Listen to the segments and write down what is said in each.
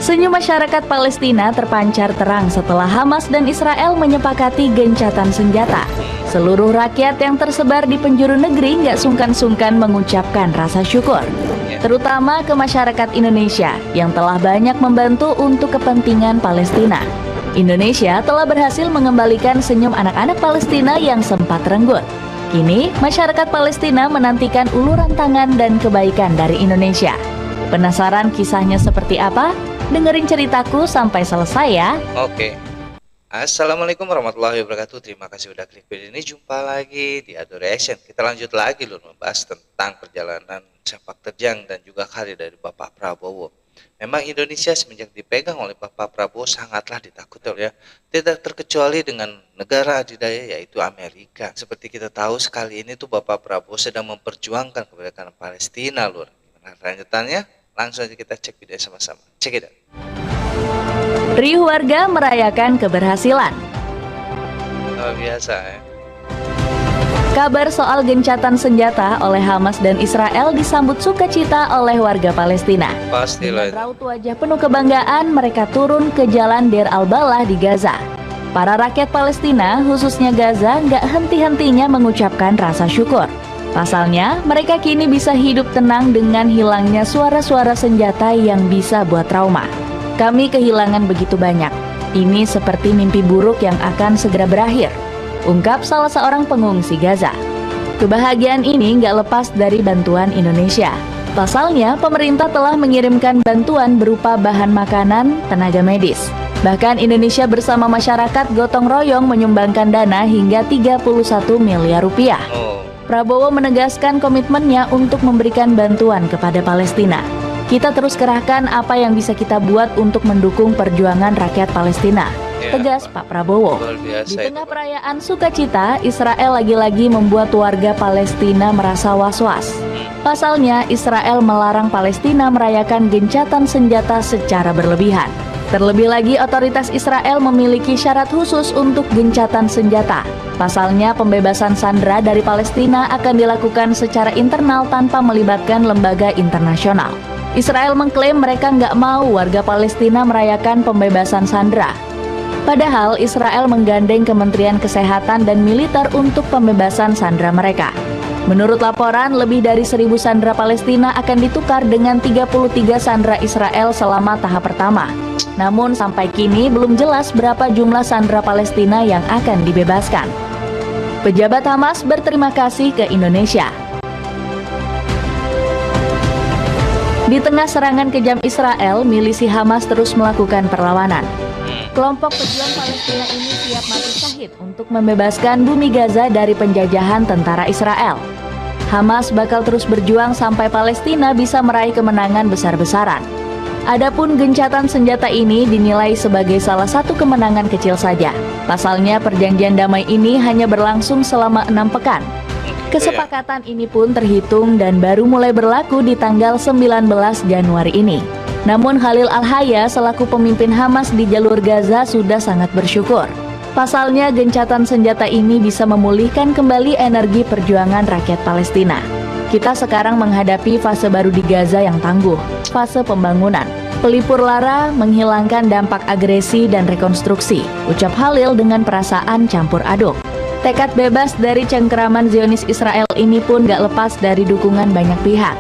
Senyum masyarakat Palestina terpancar terang setelah Hamas dan Israel menyepakati gencatan senjata. Seluruh rakyat yang tersebar di penjuru negeri nggak sungkan-sungkan mengucapkan rasa syukur. Terutama ke masyarakat Indonesia yang telah banyak membantu untuk kepentingan Palestina. Indonesia telah berhasil mengembalikan senyum anak-anak Palestina yang sempat renggut. Kini, masyarakat Palestina menantikan uluran tangan dan kebaikan dari Indonesia. Penasaran kisahnya seperti apa? Dengerin ceritaku sampai selesai ya. Oke. Assalamualaikum warahmatullahi wabarakatuh. Terima kasih udah klik video ini. Jumpa lagi di Ado Reaction. Kita lanjut lagi loh membahas tentang perjalanan sepak terjang dan juga karir dari Bapak Prabowo. Memang Indonesia semenjak dipegang oleh Bapak Prabowo sangatlah ditakuti ya. Tidak terkecuali dengan negara adidaya yaitu Amerika. Seperti kita tahu sekali ini tuh Bapak Prabowo sedang memperjuangkan kemerdekaan Palestina lur. Gimana lanjutannya? Langsung aja kita cek video sama-sama. Cek it out. Riuh warga merayakan keberhasilan. Luar biasa ya. Kabar soal gencatan senjata oleh Hamas dan Israel disambut sukacita oleh warga Palestina. Pastilah. Dengan raut wajah penuh kebanggaan, mereka turun ke jalan Deir al-Balah di Gaza. Para rakyat Palestina, khususnya Gaza, nggak henti-hentinya mengucapkan rasa syukur. Pasalnya, mereka kini bisa hidup tenang dengan hilangnya suara-suara senjata yang bisa buat trauma. Kami kehilangan begitu banyak. Ini seperti mimpi buruk yang akan segera berakhir, ungkap salah seorang pengungsi Gaza. Kebahagiaan ini nggak lepas dari bantuan Indonesia. Pasalnya, pemerintah telah mengirimkan bantuan berupa bahan makanan, tenaga medis. Bahkan Indonesia bersama masyarakat gotong royong menyumbangkan dana hingga 31 miliar rupiah. Prabowo menegaskan komitmennya untuk memberikan bantuan kepada Palestina. Kita terus kerahkan apa yang bisa kita buat untuk mendukung perjuangan rakyat Palestina, tegas Pak Prabowo. Di tengah perayaan sukacita, Israel lagi-lagi membuat warga Palestina merasa was-was. Pasalnya, Israel melarang Palestina merayakan gencatan senjata secara berlebihan. Terlebih lagi, otoritas Israel memiliki syarat khusus untuk gencatan senjata. Pasalnya, pembebasan sandera dari Palestina akan dilakukan secara internal tanpa melibatkan lembaga internasional. Israel mengklaim mereka nggak mau warga Palestina merayakan pembebasan sandera. Padahal, Israel menggandeng Kementerian Kesehatan dan militer untuk pembebasan sandera mereka. Menurut laporan, lebih dari 1.000 sandera Palestina akan ditukar dengan 33 sandera Israel selama tahap pertama. Namun sampai kini belum jelas berapa jumlah sandera Palestina yang akan dibebaskan. Pejabat Hamas berterima kasih ke Indonesia. Di tengah serangan kejam Israel, milisi Hamas terus melakukan perlawanan. Kelompok pejuang Palestina ini siap mati syahid untuk membebaskan bumi Gaza dari penjajahan tentara Israel. Hamas bakal terus berjuang sampai Palestina bisa meraih kemenangan besar-besaran. Adapun gencatan senjata ini dinilai sebagai salah satu kemenangan kecil saja. Pasalnya perjanjian damai ini hanya berlangsung selama 6 pekan. Kesepakatan ini pun terhitung dan baru mulai berlaku di tanggal 19 Januari ini. Namun Khalil Al-Hayya selaku pemimpin Hamas di jalur Gaza sudah sangat bersyukur. Pasalnya gencatan senjata ini bisa memulihkan kembali energi perjuangan rakyat Palestina. Kita sekarang menghadapi fase baru di Gaza yang tangguh, fase pembangunan. Pelipur lara, menghilangkan dampak agresi dan rekonstruksi, ucap Khalil dengan perasaan campur aduk. Tekad bebas dari cengkeraman Zionis Israel ini pun gak lepas dari dukungan banyak pihak.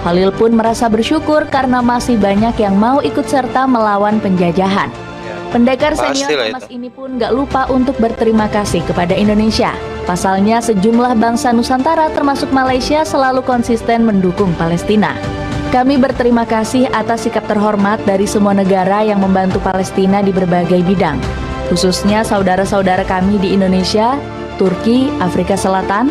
Khalil pun merasa bersyukur karena masih banyak yang mau ikut serta melawan penjajahan. Pendekar senior Hamas ini pun gak lupa untuk berterima kasih kepada Indonesia. Pasalnya sejumlah bangsa Nusantara termasuk Malaysia selalu konsisten mendukung Palestina. Kami berterima kasih atas sikap terhormat dari semua negara yang membantu Palestina di berbagai bidang, khususnya saudara-saudara kami di Indonesia, Turki, Afrika Selatan,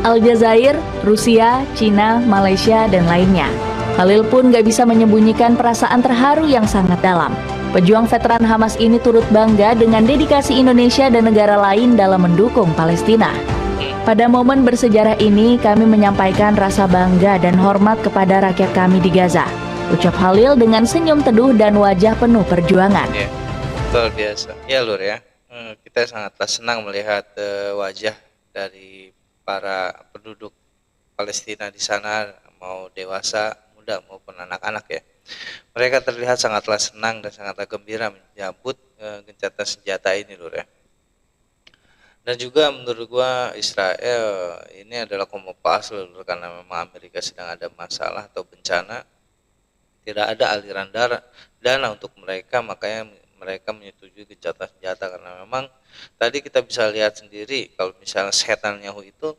Aljazair, Rusia, Cina, Malaysia, dan lainnya. Khalil pun gak bisa menyembunyikan perasaan terharu yang sangat dalam. Pejuang veteran Hamas ini turut bangga dengan dedikasi Indonesia dan negara lain dalam mendukung Palestina. Pada momen bersejarah ini, kami menyampaikan rasa bangga dan hormat kepada rakyat kami di Gaza, ucap Khalil dengan senyum teduh dan wajah penuh perjuangan. Ya, luar biasa. Ya Lur ya, kita sangatlah senang melihat wajah dari para penduduk Palestina di sana, mau dewasa, muda maupun anak-anak ya. Mereka terlihat sangatlah senang dan sangatlah gembira menyambut gencatan senjata ini lur ya. Dan juga menurut gua Israel ini adalah kompas lur, karena memang Amerika sedang ada masalah atau bencana, tidak ada aliran dana untuk mereka, makanya mereka menyetujui gencatan senjata, karena memang tadi kita bisa lihat sendiri kalau misalnya Netanyahu itu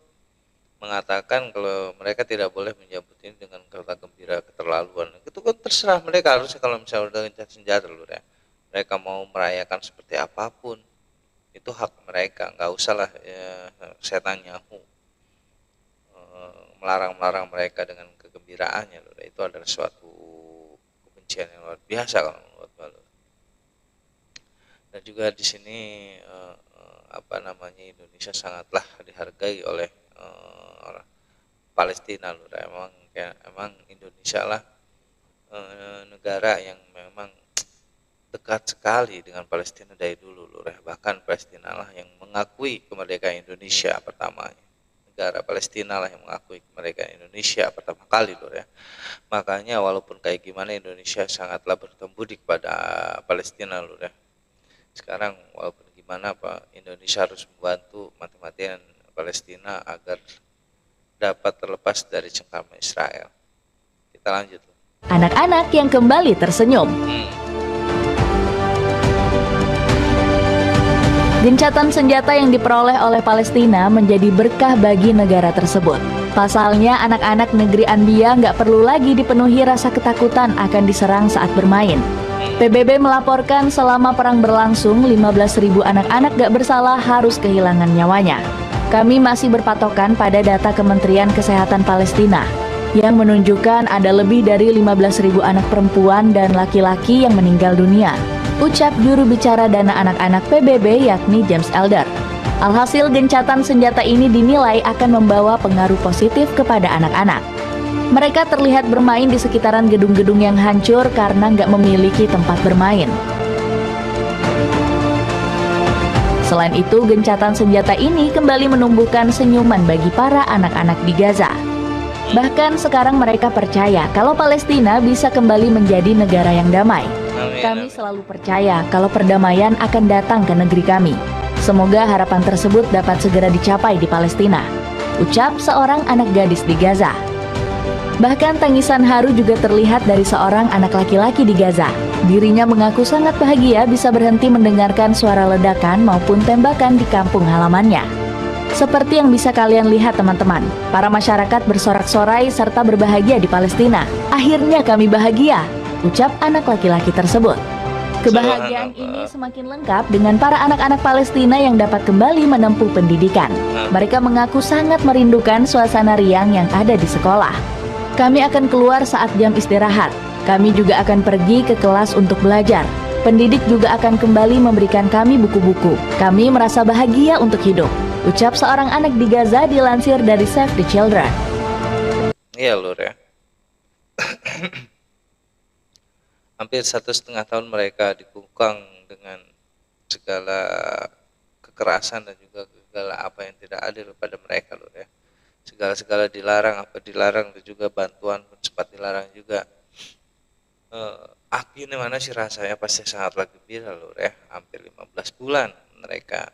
mengatakan kalau mereka tidak boleh menyambut ini dengan kata gembira keterlaluan. Itu kan terserah mereka, harusnya kalau misalnya udah gencatan senjata lur ya, mereka mau merayakan seperti apapun itu hak mereka, nggak usah lah ya, Netanyahu melarang mereka dengan kegembiraannya lur. Itu adalah suatu kebencian yang luar biasa kalau menurut gue lur. Dan juga di sini Indonesia sangatlah dihargai oleh orang Palestina lur. Emang Indonesia lah negara yang memang dekat sekali dengan Palestina dari dulu lur ya. Bahkan Palestina lah yang mengakui kemerdekaan Indonesia pertamanya. Negara Palestina lah yang mengakui kemerdekaan Indonesia pertama kali lur ya. Makanya walaupun kayak gimana Indonesia sangatlah bertemu budi kepada Palestina lur ya. Sekarang walaupun gimana Pak, Indonesia harus membantu mati-matian Palestina agar dapat terlepas dari cengkeraman Israel. Kita lanjut. Anak-anak yang kembali tersenyum. Gencatan senjata yang diperoleh oleh Palestina menjadi berkah bagi negara tersebut. Pasalnya, anak-anak negeri Anbia nggak perlu lagi dipenuhi rasa ketakutan akan diserang saat bermain. PBB melaporkan selama perang berlangsung, 15.000 anak-anak gak bersalah harus kehilangan nyawanya. Kami masih berpatokan pada data Kementerian Kesehatan Palestina yang menunjukkan ada lebih dari 15.000 anak perempuan dan laki-laki yang meninggal dunia, ucap juru bicara dana anak-anak PBB yakni James Elder. Alhasil, gencatan senjata ini dinilai akan membawa pengaruh positif kepada anak-anak. Mereka terlihat bermain di sekitaran gedung-gedung yang hancur karena nggak memiliki tempat bermain. Selain itu, gencatan senjata ini kembali menumbuhkan senyuman bagi para anak-anak di Gaza. Bahkan sekarang mereka percaya kalau Palestina bisa kembali menjadi negara yang damai. Kami selalu percaya kalau perdamaian akan datang ke negeri kami. Semoga harapan tersebut dapat segera dicapai di Palestina, ucap seorang anak gadis di Gaza. Bahkan tangisan haru juga terlihat dari seorang anak laki-laki di Gaza. Dirinya mengaku sangat bahagia bisa berhenti mendengarkan suara ledakan maupun tembakan di kampung halamannya. Seperti yang bisa kalian lihat teman-teman, para masyarakat bersorak-sorai serta berbahagia di Palestina. Akhirnya kami bahagia, ucap anak laki-laki tersebut. Kebahagiaan ini semakin lengkap dengan para anak-anak Palestina yang dapat kembali menempuh pendidikan. Mereka mengaku sangat merindukan suasana riang yang ada di sekolah. Kami akan keluar saat jam istirahat. Kami juga akan pergi ke kelas untuk belajar. Pendidik juga akan kembali memberikan kami buku-buku. Kami merasa bahagia untuk hidup, ucap seorang anak di Gaza dilansir dari Save the Children. Iya lur ya. Hampir 1,5 tahun mereka dikungkang dengan segala kekerasan dan juga segala apa yang tidak adil pada mereka lur ya. Segala-segala dilarang, apa dilarang, dan juga bantuan pun sempat dilarang juga. Ini mana sih rasanya pasti sangatlah gembira lur ya. Hampir 15 bulan mereka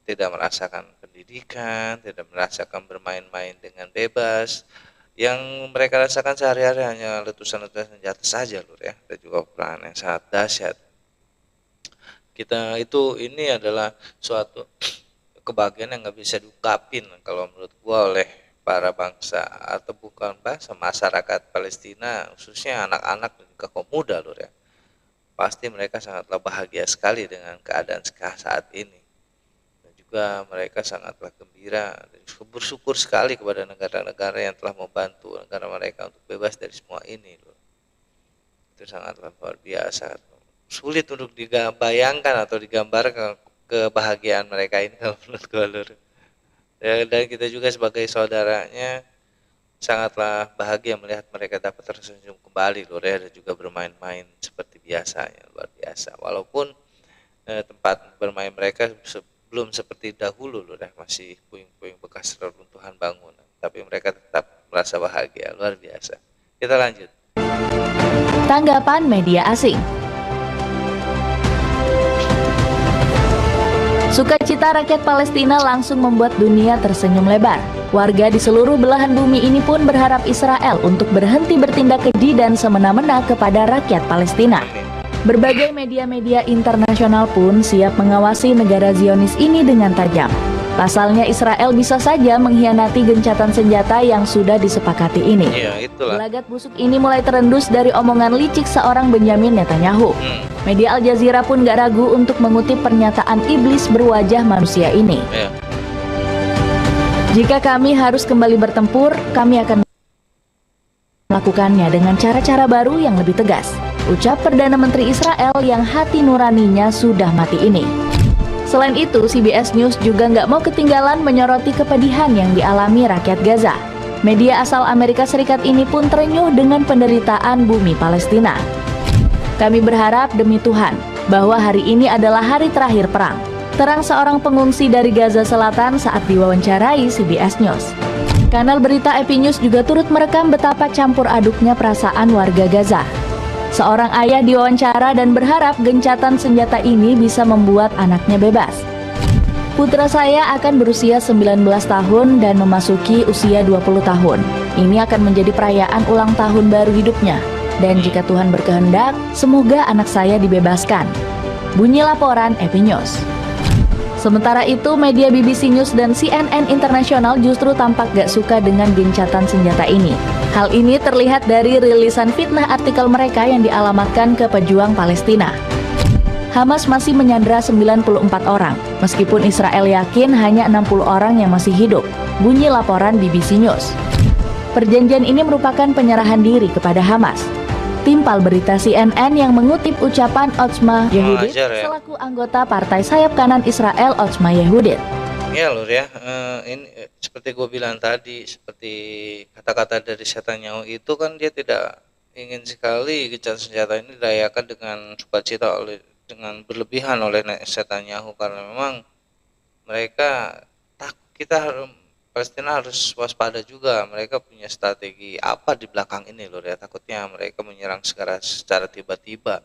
tidak merasakan pendidikan, tidak merasakan bermain-main dengan bebas. Yang mereka rasakan sehari-hari hanya letusan-letusan senjata saja lur ya, dan juga peperangan yang sangat dahsyat. Ini adalah suatu kebahagiaan yang nggak bisa diungkapin kalau menurut gua oleh para bangsa atau bukan bangsa, masyarakat Palestina, khususnya anak-anak dan juga kaum muda lur ya. Pasti mereka sangatlah bahagia sekali dengan keadaan saat ini. Dan juga mereka sangatlah gembira dan bersyukur sekali kepada negara-negara yang telah membantu negara mereka untuk bebas dari semua ini lur. Itu sangatlah luar biasa. Sulit untuk dibayangkan atau digambarkan kebahagiaan mereka ini kalau menurut gua lur. Dan kita juga sebagai saudaranya sangatlah bahagia melihat mereka dapat tersenyum kembali lur ya, dan juga bermain-main seperti biasanya, luar biasa. Walaupun tempat bermain mereka belum seperti dahulu lur ya, masih puing-puing bekas reruntuhan bangunan, tapi mereka tetap merasa bahagia, luar biasa. Kita lanjut. tanggapan media asing. Sukacita rakyat Palestina langsung membuat dunia tersenyum lebar. Warga di seluruh belahan bumi ini pun berharap Israel untuk berhenti bertindak keji dan semena-mena kepada rakyat Palestina. Berbagai media-media internasional pun siap mengawasi negara Zionis ini dengan tajam. Pasalnya Israel bisa saja mengkhianati gencatan senjata yang sudah disepakati ini. Gelagat busuk ini mulai terendus dari omongan licik seorang Benjamin Netanyahu. Media Al Jazeera pun gak ragu untuk mengutip pernyataan iblis berwajah manusia ini. Jika kami harus kembali bertempur, kami akan melakukannya dengan cara-cara baru yang lebih tegas, ucap Perdana Menteri Israel yang hati nuraninya sudah mati ini. Selain itu, CBS News juga nggak mau ketinggalan menyoroti kepedihan yang dialami rakyat Gaza. Media asal Amerika Serikat ini pun terenyuh dengan penderitaan bumi Palestina. Kami berharap demi Tuhan bahwa hari ini adalah hari terakhir perang, terang seorang pengungsi dari Gaza Selatan saat diwawancarai CBS News. Kanal berita AP News juga turut merekam betapa campur aduknya perasaan warga Gaza. Seorang ayah diwawancara dan berharap gencatan senjata ini bisa membuat anaknya bebas. Putra saya akan berusia 19 tahun dan memasuki usia 20 tahun. Ini akan menjadi perayaan ulang tahun baru hidupnya. Dan jika Tuhan berkehendak, semoga anak saya dibebaskan. Bunyi laporan AP News. Sementara itu, media BBC News dan CNN Internasional justru tampak gak suka dengan gencatan senjata ini. Hal ini terlihat dari rilisan fitnah artikel mereka yang dialamatkan ke pejuang Palestina. Hamas masih menyandera 94 orang, meskipun Israel yakin hanya 60 orang yang masih hidup. Bunyi laporan BBC News. Perjanjian ini merupakan penyerahan diri kepada Hamas. Timpal berita CNN yang mengutip ucapan Otzma Yehudit selaku anggota partai sayap kanan Israel Otzma Yehudit. Ya Lur ya, ini seperti gue bilang tadi, seperti kata-kata dari Netanyahu itu kan dia tidak ingin sekali gencatan senjata ini dirayakan dengan sukacita dengan berlebihan oleh Netanyahu, karena memang mereka Palestina harus waspada juga. Mereka punya strategi apa di belakang ini Lur ya, takutnya mereka menyerang secara tiba-tiba,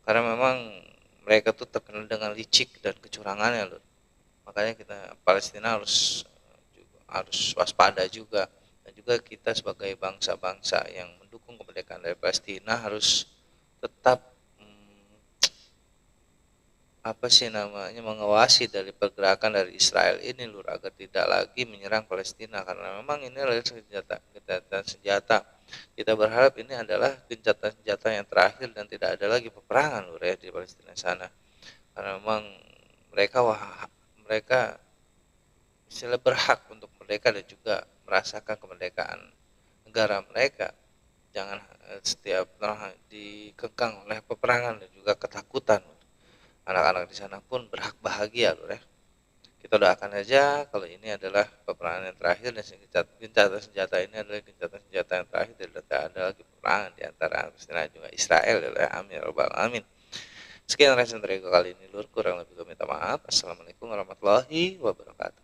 karena memang mereka tuh terkenal dengan licik dan kecurangannya Lur. Makanya Palestina harus waspada juga, dan juga kita sebagai bangsa-bangsa yang mendukung kemerdekaan dari Palestina harus tetap mengawasi dari pergerakan dari Israel ini Lur, agar tidak lagi menyerang Palestina, karena memang ini adalah gencatan senjata. Kita berharap ini adalah gencatan senjata yang terakhir dan tidak ada lagi peperangan Lur ya di Palestina sana, karena memang mereka misalnya berhak untuk merdeka dan juga merasakan kemerdekaan negara mereka. Jangan setiap dikekang oleh peperangan dan juga ketakutan. Anak-anak di sana pun berhak bahagia Lur ya. Kita doakan aja kalau ini adalah peperangan yang terakhir, dan gencatan senjata ini adalah gencatan senjata yang terakhir, dan tidak ada lagi peperangan di antara Palestina dan juga Israel ya. Amin ya rabbal alamin. Sekian reaction dari kali ini Lur, kurang lebih gue minta maaf. Assalamualaikum warahmatullahi wabarakatuh.